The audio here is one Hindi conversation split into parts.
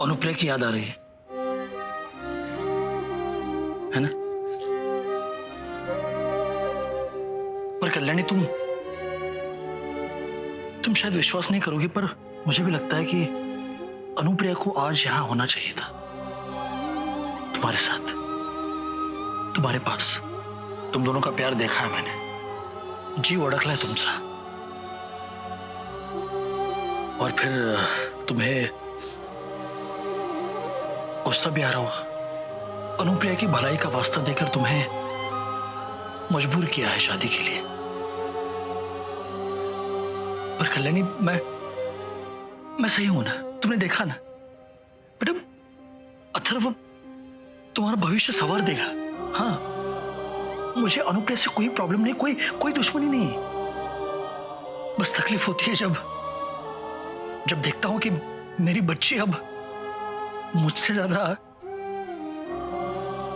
अनुप्रिया की याद आ रही है ना? पर कल्याणी, तुम शायद विश्वास नहीं करोगी, पर मुझे भी लगता है कि अनुप्रिया को आज यहां होना चाहिए था, तुम्हारे साथ, तुम्हारे पास। तुम दोनों का प्यार देखा है मैंने, जी ओळखला है तुमचा। और फिर तुम्हें गुस्सा भी आ रहा होगा। अनुप्रिया की भलाई का वास्ता देकर तुम्हें मजबूर किया है शादी के लिए। पर कल्याणी, मैं सही हूं ना? तुमने देखा ना बेटा, अथर्व तुम्हारा भविष्य संवार देगा। हाँ, मुझे अनुप्रिया से कोई प्रॉब्लम नहीं, कोई दुश्मनी नहीं। बस तकलीफ होती है जब देखता हूं कि मेरी बच्ची अब मुझसे ज्यादा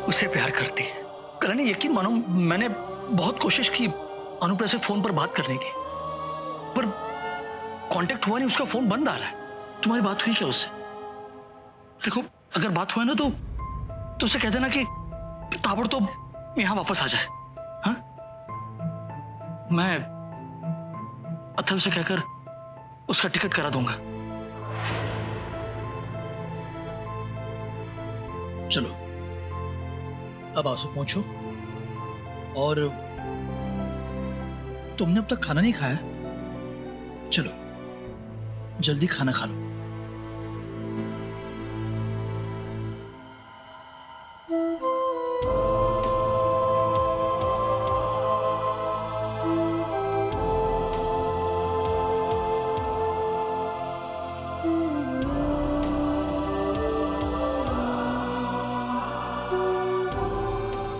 उसे प्यार करती है। कल्याणी, यकीन मानो, मैंने बहुत कोशिश की अनुप्रिया से फोन पर बात करने की, पर कांटेक्ट हुआ नहीं, उसका फोन बंद आ रहा है। तुम्हारी बात हुई क्या उससे? देखो, अगर बात हुआ ना तो उसे कह देना कि ताबड़तोब यहां वापस आ जाए। हाँ, मैं अथर्व से कहकर उसका टिकट करा दूंगा। चलो, अब आंसू पहुंचो। और तुमने अब तक खाना नहीं खाया? चलो जल्दी खाना खा लो।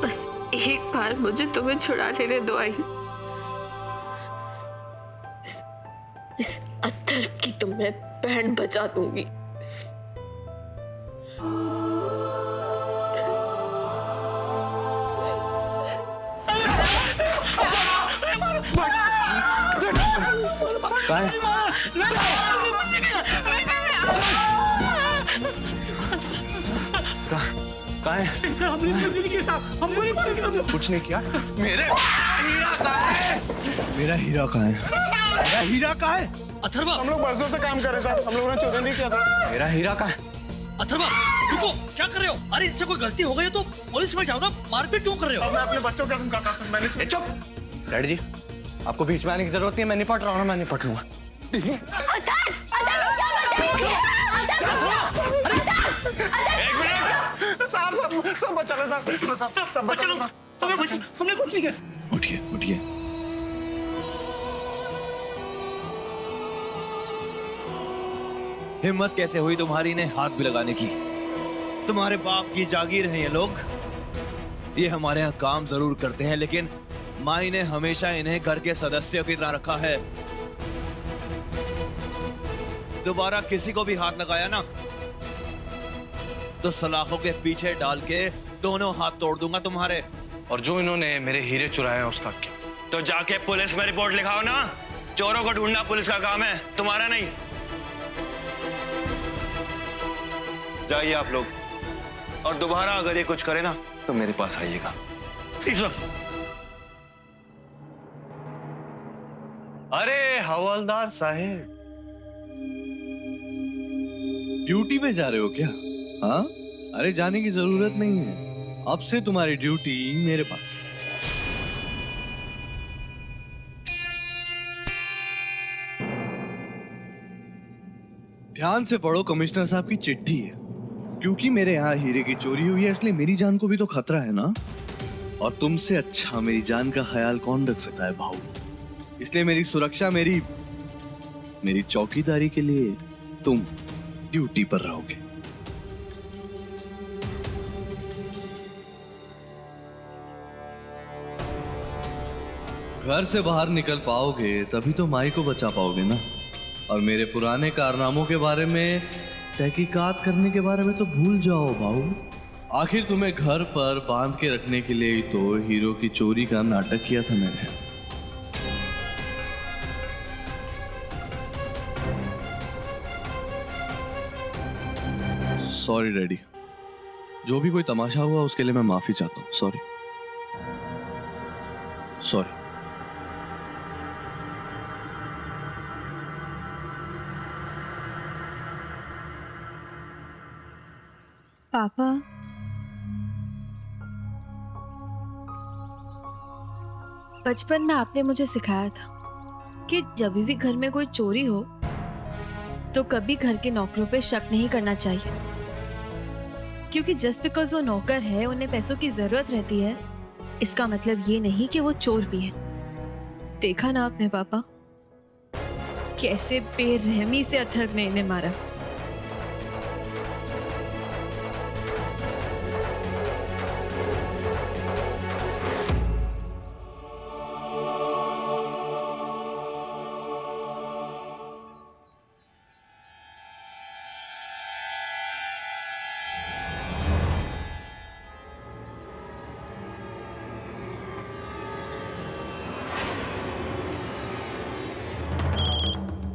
बस एक बार मुझे तुम्हें छुड़ा लेने दो आई। इस अथर्व की तो मैं बैंड बजा दूंगी। कुछ नहीं किया। मेरा हीरा कहाँ है? मेरा हीरा कहाँ है? अथर्वा, हम लोग बरसों से काम कर रहे हैं साहब, हम लोगों ने चोरी नहीं किया साहब। मेरा हीरा कहाँ है? अथर्वा रुको, क्या कर रहे हो? अरे इससे कोई गलती हो गई तो पुलिस में जाओ ना, मारपीट क्यों कर रहे हो? अब मैं अपने बच्चों को समझाता हूं, मैंने चुप। डैडी जी, आपको बीच में आने की जरूरत नहीं है, मैं नहीं पढ़ रहा हूँ, मैं नहीं पढ़ लूंगा। सब बचा लो साहब, सब बचा लो। हमने कुछ नहीं किया। उठिए। हिम्मत कैसे हुई तुम्हारी इन्हें हाथ भी लगाने की? तुम्हारे बाप की जागीर हैं ये लोग। ये हमारे यहाँ काम जरूर करते हैं, लेकिन माई ने हमेशा इन्हें घर के सदस्यों की तरह रखा है। दोबारा किसी को भी हाथ लगाया ना तो सलाखों के पीछे डाल के दोनों हाथ तोड़ दूंगा तुम्हारे। और जो इन्होंने मेरे हीरे चुराए हैं उसका क्या? तो जाके पुलिस में रिपोर्ट लिखाओ ना। चोरों को ढूंढना पुलिस का काम है, तुम्हारा नहीं। जाइए आप लोग, और दोबारा अगर ये कुछ करे ना तो मेरे पास आइएगा। अरे हवलदार साहेब, ड्यूटी पे जा रहे हो क्या? हाँ, अरे जाने की जरूरत नहीं है, अब से तुम्हारी ड्यूटी मेरे पास। ध्यान से पढ़ो, कमिश्नर साहब की चिट्ठी है। क्योंकि मेरे यहाँ हीरे की चोरी हुई है, इसलिए मेरी जान को भी तो खतरा है ना। और तुमसे अच्छा मेरी जान का ख्याल कौन रख सकता है भाऊ? इसलिए मेरी सुरक्षा, मेरी चौकीदारी के लिए तुम ड्यूटी पर रहोगे। घर से बाहर निकल पाओगे तभी तो माई को बचा पाओगे ना। और मेरे पुराने कारनामों के बारे में तहकीकात करने के बारे में तो भूल जाओ भाऊ। आखिर तुम्हें घर पर बांध के रखने के लिए ही तो हीरो की चोरी का नाटक किया था मैंने। सॉरी डैडी, जो भी कोई तमाशा हुआ उसके लिए मैं माफी चाहता हूँ। Sorry sorry. पापा, बचपन में आपने मुझे सिखाया था कि जब भी घर में कोई चोरी हो तो कभी घर के नौकरों पे शक नहीं करना चाहिए, क्योंकि जस्ट बिकॉज वो नौकर है, उन्हें पैसों की जरूरत रहती है, इसका मतलब ये नहीं कि वो चोर भी है। देखा ना आपने पापा, कैसे बेरहमी से अथर्व ने इन्हें मारा।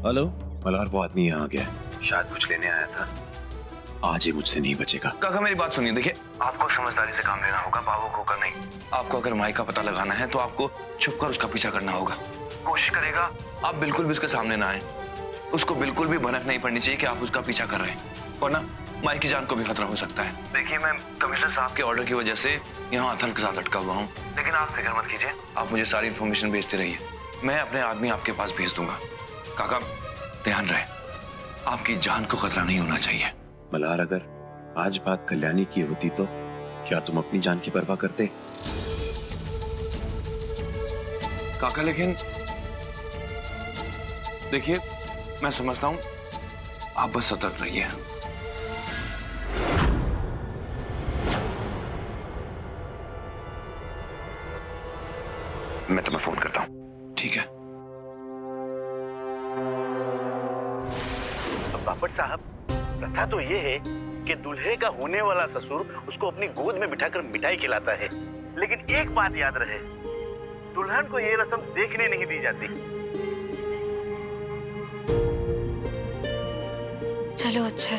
हेलो। मल्हार, वो आदमी यहाँ आ गया है, शायद कुछ लेने आया था। आज ही मुझसे नहीं बचेगा। काका मेरी बात सुनिए, देखिए आपको समझदारी से काम लेना होगा, बाबू को होकर नहीं। आपको अगर माई का पता लगाना है तो आपको छुप कर उसका पीछा करना होगा। कोशिश करेगा आप बिल्कुल भी उसके सामने ना आए। उसको बिल्कुल भी भनक नहीं पड़नी चाहिए कि आप उसका पीछा कर रहे हैं, वरना माई की जान को भी खतरा हो सकता है। देखिए मैं कमिश्नर साहब के ऑर्डर की वजह से यहाँ अथर्व के साथ अटका हुआ हूँ, लेकिन आप फिक्र मत कीजिए, आप मुझे सारी इन्फॉर्मेशन भेजते रहिए, मैं अपने आदमी आपके पास भेज दूंगा। काका ध्यान रहे, आपकी जान को खतरा नहीं होना चाहिए। मल्हार, अगर आज बात कल्याणी की होती तो क्या तुम अपनी जान की परवाह करते? काका लेकिन देखिए मैं समझता हूं, आप बस सतर्क रहिए। मैं तुम्हें फोन करता हूँ। ठीक है। बापट साहब, प्रथा तो ये है कि दूल्हे का होने वाला ससुर उसको अपनी गोद में बिठाकर मिठाई खिलाता है, लेकिन एक बात याद रहे, दुल्हन को ये रस्म देखने नहीं दी जाती। चलो अच्छा,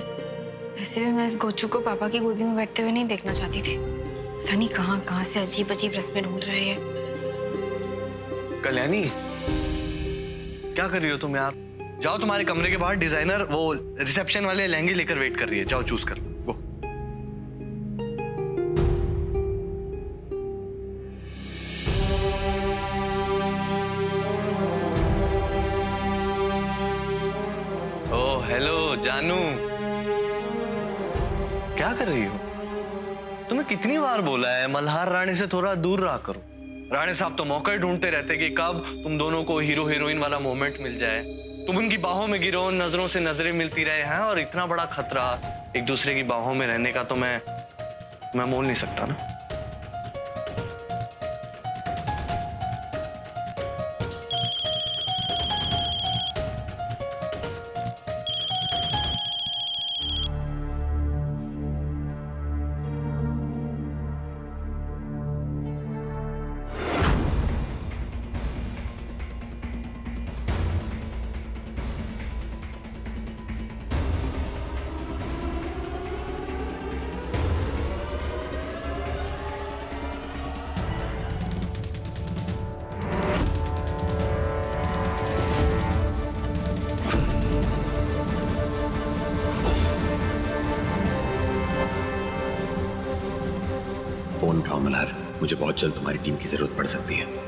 वैसे भी मैं इस गोचू को पापा की गोदी में बैठते हुए नहीं देखना चाहती थी। पता नहीं कहाँ कहाँ से अजीब अजीब रस्में ढूंढ रहे हैं। कल्याणी क्या कर रही हो तुम यार? जाओ, तुम्हारे कमरे के बाहर डिजाइनर वो रिसेप्शन वाले लहंगे लेकर वेट कर रही है, जाओ चूज कर वो। ओ हेलो जानू, क्या कर रही हो? तुम्हें कितनी बार बोला है मल्हार रानी से थोड़ा दूर रहा करो। राणे साहब तो मौका ही ढूंढते रहते कि कब तुम दोनों को हीरो हीरोइन वाला मोमेंट मिल जाए, तुम उनकी बाहों में गिरो, नजरों से नजरें मिलती रहे हैं। और इतना बड़ा खतरा एक दूसरे की बाहों में रहने का तो मैं मोल नहीं सकता ना। फोन उठाओ मल्हार, मुझे बहुत जल्द तुम्हारी टीम की जरूरत पड़ सकती है।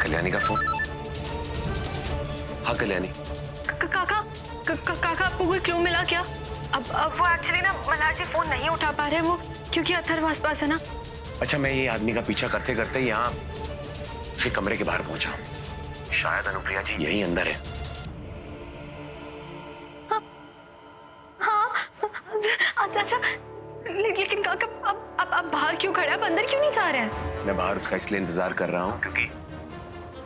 कल्याणी का फोन। हाँ कल्याणी। काका आपको कोई क्लू मिला क्या? अब वो एक्चुअली ना मल्हार जी फोन नहीं उठा पा रहे हैं, वो क्योंकि अथर्व आसपास है ना। अच्छा, मैं ये आदमी का पीछा करते करते यहाँ उसके कमरे के बाहर पहुंचा हूँ। शायद अनुप्रिया जी यही अंदर है। हाँ, अच्छा लेकिन काका आप बाहर क्यों खड़े हैं? आप अंदर क्यों नहीं जा रहे हैं? मैं बाहर उसका इसलिए इंतजार कर रहा हूँ क्योंकि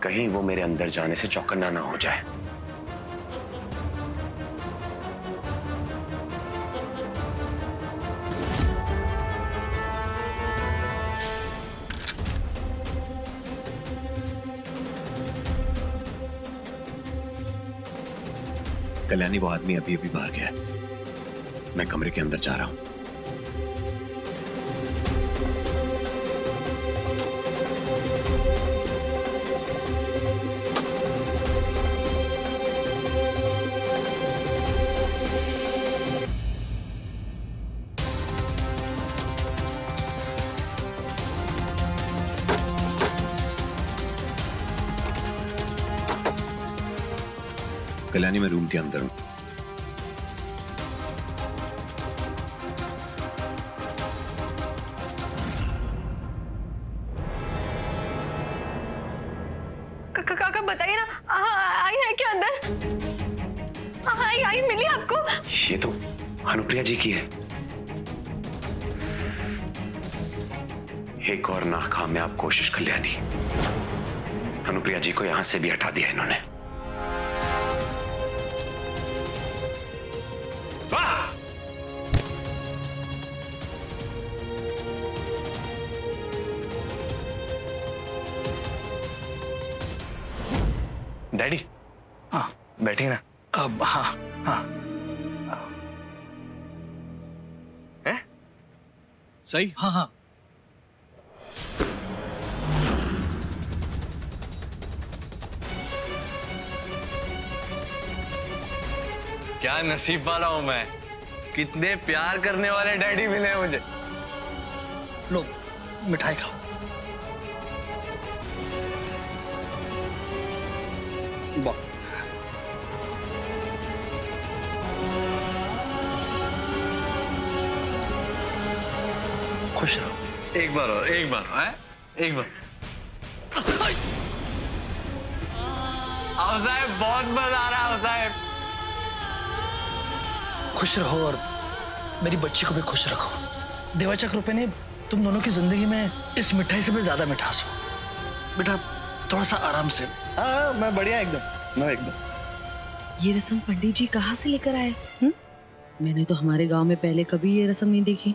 कहीं वो मेरे अंदर जाने से चौकन्ना ना हो जाए। कल्याणी, वो आदमी अभी अभी बाहर गया है। मैं कमरे के अंदर जा रहा हूं। कल्याणी, मैं रूम के अंदर हूं। काका बताइए ना, आई है क्या अंदर? आई मिली आपको? ये तो अनुप्रिया जी की है। एक और नाकामयाब कोशिश कल्याणी। अनुप्रिया जी को यहां से भी हटा दिया इन्होंने। डैडी, हाँ बैठिए ना। अब हाँ हाँ हैं? सही। हाँ हाँ क्या नसीब वाला हूं मैं, कितने प्यार करने वाले डैडी मिले मुझे। लो मिठाई खाओ। वाह, खुश रहो। एक बार और, एक बार है, एक बार। आओ साहब, बहुत मजा आ रहा है साहब। खुश रहो और मेरी बच्ची को भी खुश रखो। देवाचक रुपए ने तुम दोनों की जिंदगी में इस मिठाई से भी ज्यादा मिठास हो। बेटा थोड़ा सा आराम से। हाँ, मैं बढ़िया एकदम, मैं एकदम। ये रस्म पंडित जी कहाँ से लेकर आए? मैंने तो हमारे गांव में पहले कभी ये रस्म नहीं देखी।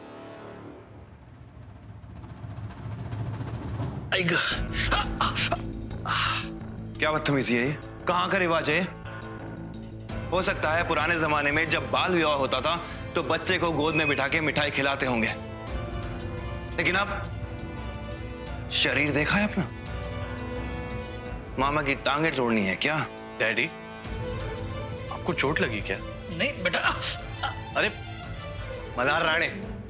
क्या बदतमीजी है ये? कहाँ का रिवाज है? हो सकता है पुराने जमाने में जब बाल विवाह होता था तो बच्चे को गोद में बिठा के मिठाई खिलाते होंगे, लेकिन अब शरीर देखा है अपना? मामा की टांगे तोड़नी है क्या? डैडी, आपको चोट लगी क्या? नहीं बेटा। अरे मल्हार राणे,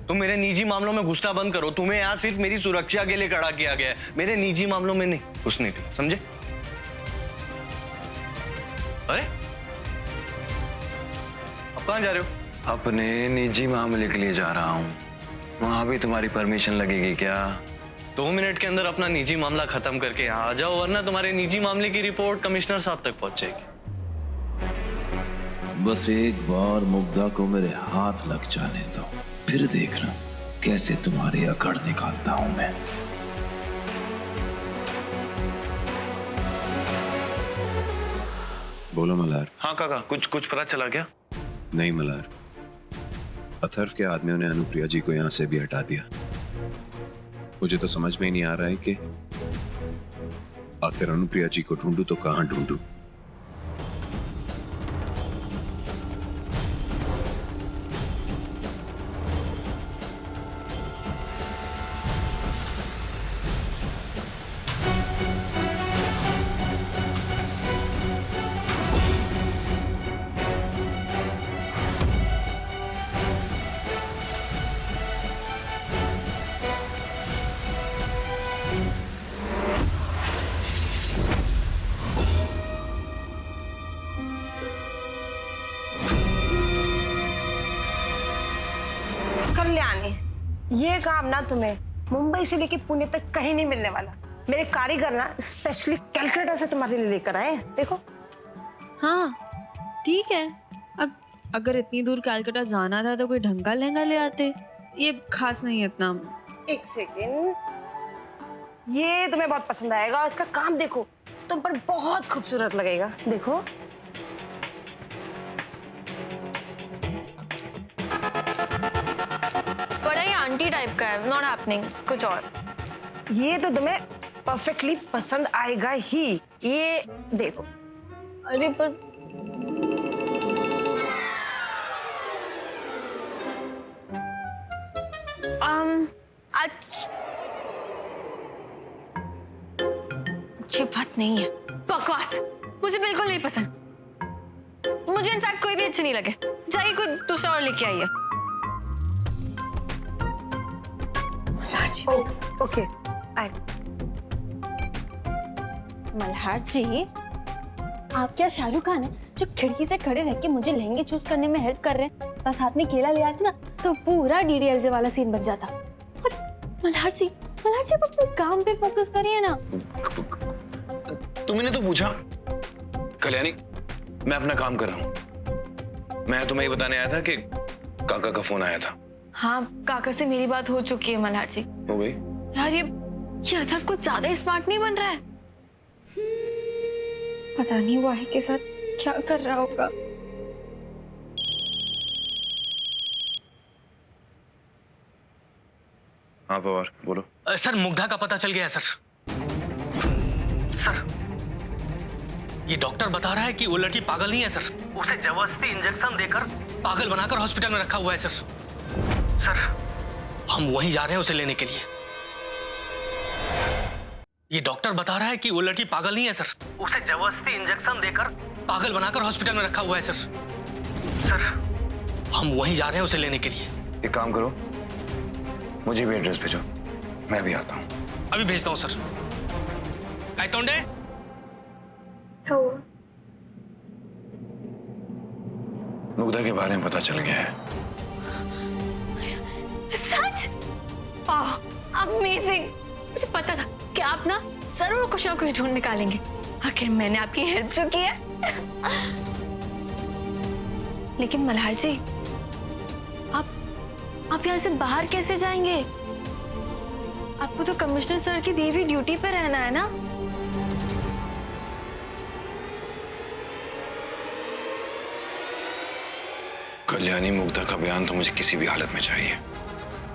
तुम मेरे निजी मामलों में घुसना बंद करो। तुम्हें यहाँ सिर्फ मेरी सुरक्षा के लिए खड़ा किया गया है, मेरे निजी मामलों में नहीं घुसने के लिए, समझे? अरे अब कहाँ जा रहे हो? अपने निजी मामले के लिए जा रहा हूँ। वहां भी तुम्हारी परमिशन लगेगी क्या? 2 मिनट के अंदर अपना निजी मामला खत्म करके यहाँ आ जाओ, वरना तुम्हारे निजी मामले की रिपोर्ट कमिश्नर साहब तक पहुंच जाएगी। बस एक बार मुग्धा को मेरे हाथ लग जाने दो, फिर देखना कैसे तुम्हारी अकड़ निकालता हूं मैं। बोलो मल्हार। हाँ काका, कुछ पता चला क्या? नहीं मल्हार, अथर्व के आदमियों ने अनुप्रिया जी को यहां से भी हटा दिया। मुझे तो समझ में ही नहीं आ रहा है कि आखिर अनुप्रिया जी को ढूंढूं तो कहां ढूंढूं। कल्याणी, ये काम ना तुम्हें मुंबई से लेके पुणे तक कहीं नहीं मिलने वाला। मेरे कारीगर ना स्पेशली कैलकाटा से तुम्हारे लिए लेकर आए, देखो। हाँ ठीक है, अब अगर इतनी दूर कलकत्ता जाना था तो कोई ढंग का लहंगा ले आते। ये खास नहीं है इतना। एक सेकेंड, ये तुम्हें बहुत पसंद आएगा और इसका काम देखो, तुम पर बहुत खूबसूरत लगेगा। देखो बड़ा ही आंटी टाइप का है, नॉट हैपनिंग, कुछ और। ये तो तुम्हें परफेक्टली पसंद आएगा ही, ये देखो। अरे पर अच्छी बात नहीं है, बकवास, मुझे बिल्कुल नहीं पसंद। मुझे इनफैक्ट कोई भी अच्छे नहीं लगे। जाइए कोई दूसरा और लेके आइए। ओके मल्हार जी, आप क्या शाहरुख खान है जो खिड़की से खड़े रह के मुझे लहंगे चूज करने में हेल्प कर रहे हैं? बस हाथ में केला ले आए थे ना तो पूरा डीडीएलजे वाला सीन बन जाता। और मल्हार जी आप अपने काम पे फोकस करिए ना। तुमने तो पूछा। कल्याणी, मैं अपना काम कर रहा हूँ। मैं तुम्हें ये बताने आया था कि काका का फोन आया था। हाँ, काका से मेरी बात हो चुकी है मल्हार जी। हो गई? यार ये अथर्व कुछ ज्यादा ही स्मार्ट नहीं बन रहा है। पता नहीं वाहिद के साथ क्या कर रहा होगा। हाँ पवार, बोलो। सर, मुग्धा का पता चल गया है सर। सर, ये डॉक्टर बता रहा है कि वो लड़की पागल नहीं है सर। उसे जबरदस्ती इंजेक्शन देकर पागल बनाकर हॉस्पिटल में रखा हुआ है सर। सर, हम वहीं जा रहे हैं उसे लेने के लिए। ये डॉक्टर बता रहा है कि वो लड़की पागल नहीं है सर। उसे जबरदस्ती इंजेक्शन देकर पागल बनाकर हॉस्पिटल में रखा हुआ है सर। सर, हम वहीं जा रहे हैं उसे लेने के लिए। एक काम करो, मुझे भी एड्रेस भेजो, मैं भी आता हूँ। अभी भेजता हूँ सर। कायतोंडे, मुग्धा के बारे में पता चल गया है। सच? वाह, अमेजिंग। मुझे पता था कि आप ना जरूर कुछ ना कुछ ढूंढ निकालेंगे। आखिर मैंने आपकी हेल्प जो की है। लेकिन मल्हार जी, आप यहाँ से बाहर कैसे जाएंगे? आपको तो कमिश्नर सर की दी हुई ड्यूटी पे रहना है ना। कल्याणी, मुग्धा का बयान तो मुझे किसी भी हालत में चाहिए।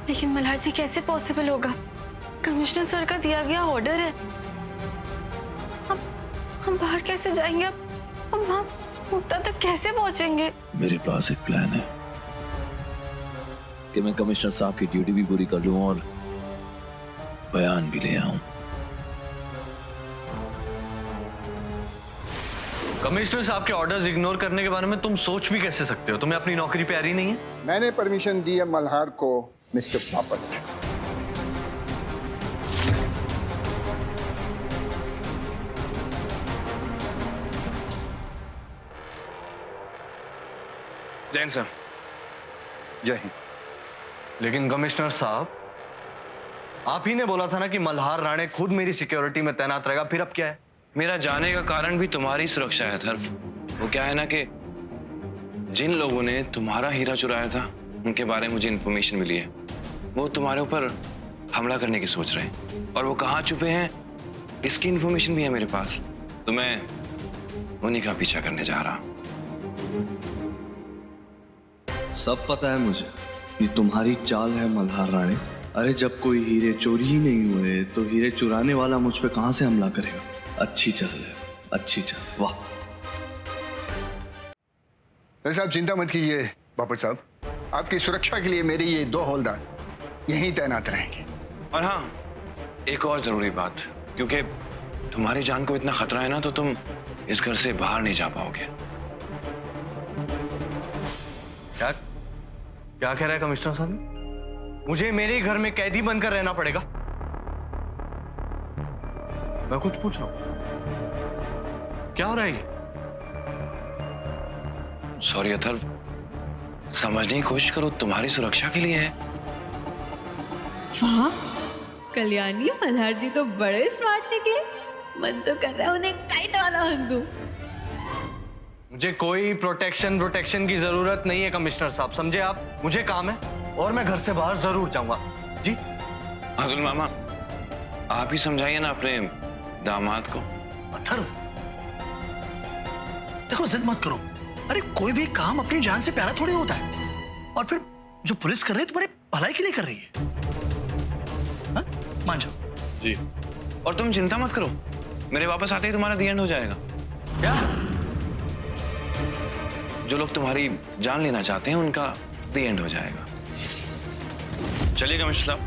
लेकिन मल्हार जी कैसे पॉसिबल होगा? कमिश्नर सर का दिया गया ऑर्डर है। हम बाहर कैसे जाएंगे? अब वहां मुग्धा तक कैसे पहुंचेंगे? मेरे पास एक प्लान है कि मैं कमिश्नर साहब की ड्यूटी भी पूरी कर लूं और बयान भी ले आऊं। कमिश्नर साहब के ऑर्डर्स इग्नोर करने के बारे में तुम सोच भी कैसे सकते हो? तुम्हें अपनी नौकरी प्यारी नहीं है? मैंने परमिशन दी है मल्हार को, मिस्टर बापट। जैन सर। जय हिंद। लेकिन कमिश्नर साहब, आप ही ने बोला था ना कि मल्हार राणे खुद मेरी सिक्योरिटी में तैनात रहेगा, फिर अब क्या है? मेरा जाने का कारण भी तुम्हारी सुरक्षा है अथर्व। वो क्या है ना कि जिन लोगों ने तुम्हारा हीरा चुराया था उनके बारे में मुझे इन्फॉर्मेशन मिली है। वो तुम्हारे ऊपर हमला करने की सोच रहे हैं और वो कहाँ छुपे हैं इसकी इन्फॉर्मेशन भी है मेरे पास। तो मैं उन्हीं का पीछा करने जा रहा हूँ। सब पता है मुझे, ये तुम्हारी चाल है मल्हार राणे। अरे जब कोई हीरे चोरी ही नहीं हुए तो हीरे चुराने वाला मुझ पे कहां से हमला करेगा? अच्छी चाल है, अच्छी चाल। वाह। साहब चिंता मत कीजिए बापट साहब, आपकी सुरक्षा के लिए मेरे ये 2 हवलदार यहीं तैनात रहेंगे। और हाँ, एक और जरूरी बात, क्योंकि तुम्हारी जान को इतना खतरा है ना तो तुम इस घर से बाहर नहीं जा पाओगे। क्या कह रहा है कमिश्नर साहब? मुझे मेरे ही घर में कैदी बनकर रहना पड़ेगा? मैं कुछ पूछ रहा हूं, क्या हो रहा है ये? सॉरी अथर्व, समझने की कोशिश करो, तुम्हारी सुरक्षा के लिए है। वाह, कल्याणी, मल्हार जी तो बड़े स्मार्ट निकले। मन तो कर रहा है उन्हें काइट वाला हक दूं। मुझे कोई प्रोटेक्शन की जरूरत नहीं है कमिश्नर साहब, समझे आप? मुझे काम है और मैं घर से बाहर जरूर जाऊंगा। जी अतुल मामा, आप ही समझाइए ना अपने दामाद को। अथर्व, देखो जिद मत करो। अरे कोई भी काम अपनी जान से प्यारा थोड़ी होता है। और फिर जो पुलिस कर रही है तुम्हारी भलाई के लिए कर रही है। हाँ? मान जाओ। जी। और तुम चिंता मत करो, मेरे वापस आते ही तुम्हारा दी एंड हो जाएगा। क्या? जो लोग तुम्हारी जान लेना चाहते हैं उनका दी एंड हो जाएगा। चलिए कमिश्नर साहब।